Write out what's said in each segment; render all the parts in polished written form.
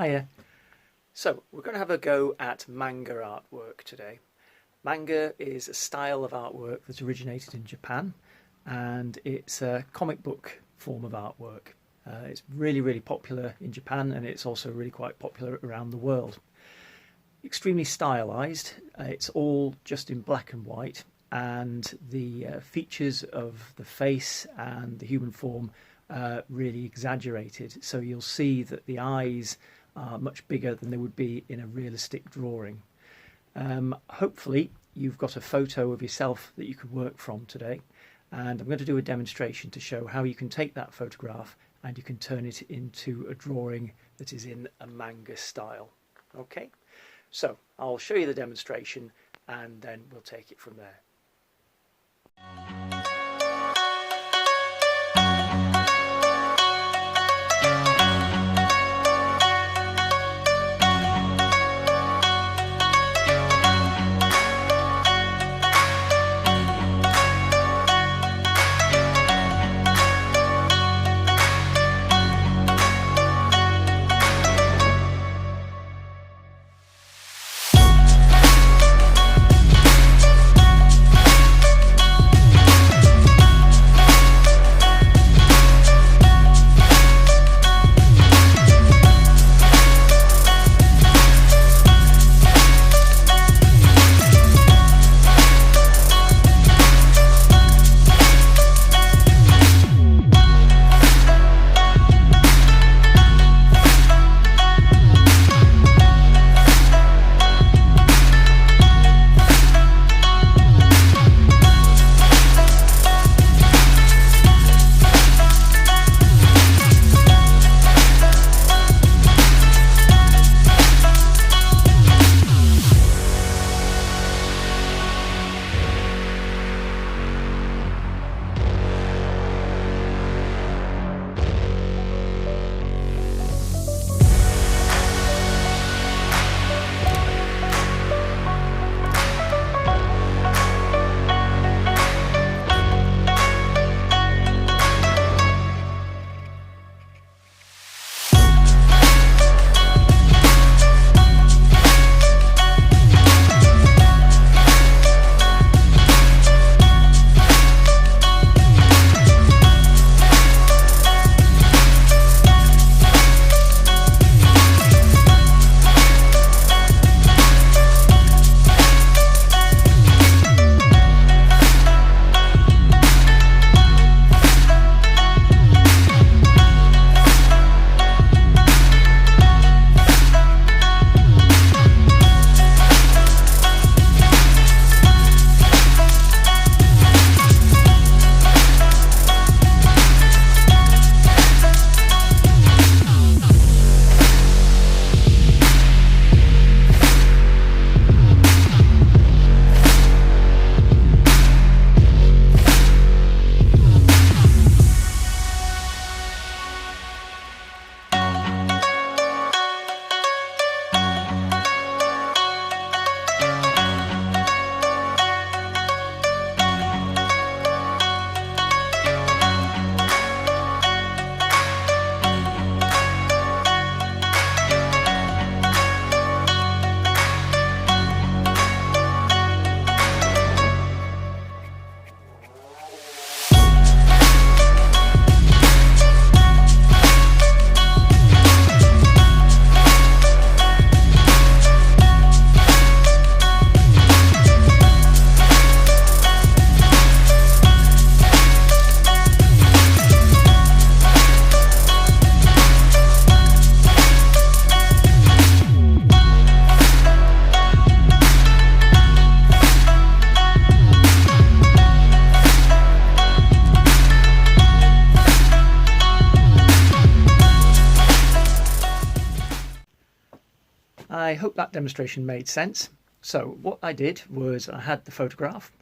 Hiya. So we're going to have a go at manga artwork today. Manga is a style of artwork that originated in Japan, and it's a comic book form of artwork. It's really popular in Japan, and it's also really quite popular around the world. Extremely stylized. It's all just in black and white, and the features of the face and the human form really exaggerated. So you'll see that the eyes are much bigger than they would be in a realistic drawing. Hopefully you've got a photo of yourself that you could work from today, and I'm going to do a demonstration to show how you can take that photograph and you can turn it into a drawing that is in a manga style. Okay, so I'll show you the demonstration and then we'll take it from there. I hope that demonstration made sense. So what I did was I had the photograph,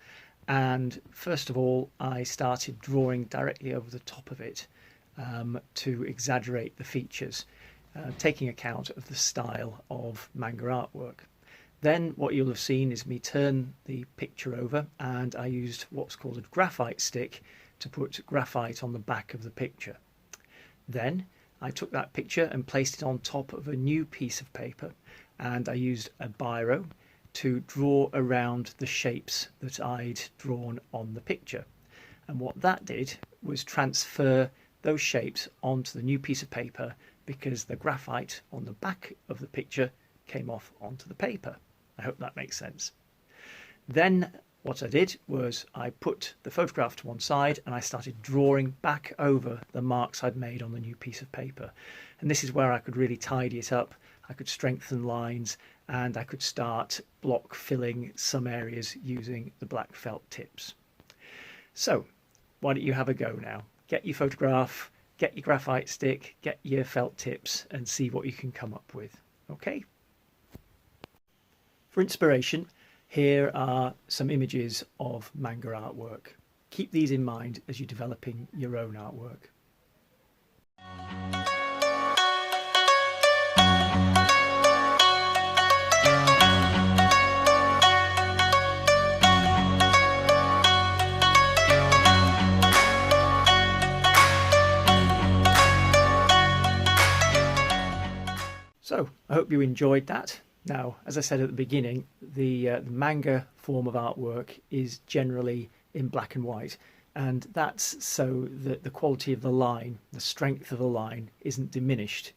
and first of all I started drawing directly over the top of it to exaggerate the features, taking account of the style of manga artwork. Then what you'll have seen is me turn the picture over, and I used what's called a graphite stick to put graphite on the back of the picture. Then I took that picture and placed it on top of a new piece of paper, and I used a biro to draw around the shapes that I'd drawn on the picture. And what that did was transfer those shapes onto the new piece of paper, because the graphite on the back of the picture came off onto the paper. I hope that makes sense. Then what I did was I put the photograph to one side and I started drawing back over the marks I'd made on the new piece of paper. And this is where I could really tidy it up. I could strengthen lines, and I could start block filling some areas using the black felt tips. So why don't you have a go now? Get your photograph, get your graphite stick, get your felt tips, and see what you can come up with. Okay? For inspiration, here are some images of manga artwork. Keep these in mind as you're developing your own artwork. So I hope you enjoyed that. Now, as I said at the beginning, the manga form of artwork is generally in black and white, and that's so that the quality of the line, the strength of the line, isn't diminished.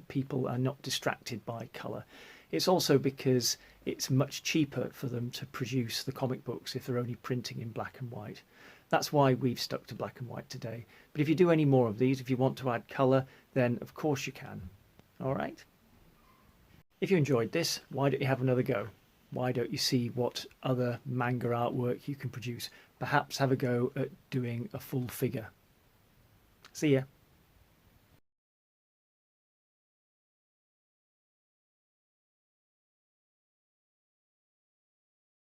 People are not distracted by colour. It's also because it's much cheaper for them to produce the comic books if they're only printing in black and white. That's why we've stuck to black and white today. But if you do any more of these, if you want to add colour, then of course you can. All right? If you enjoyed this, why don't you have another go? Why don't you see what other manga artwork you can produce? Perhaps have a go at doing a full figure. See ya.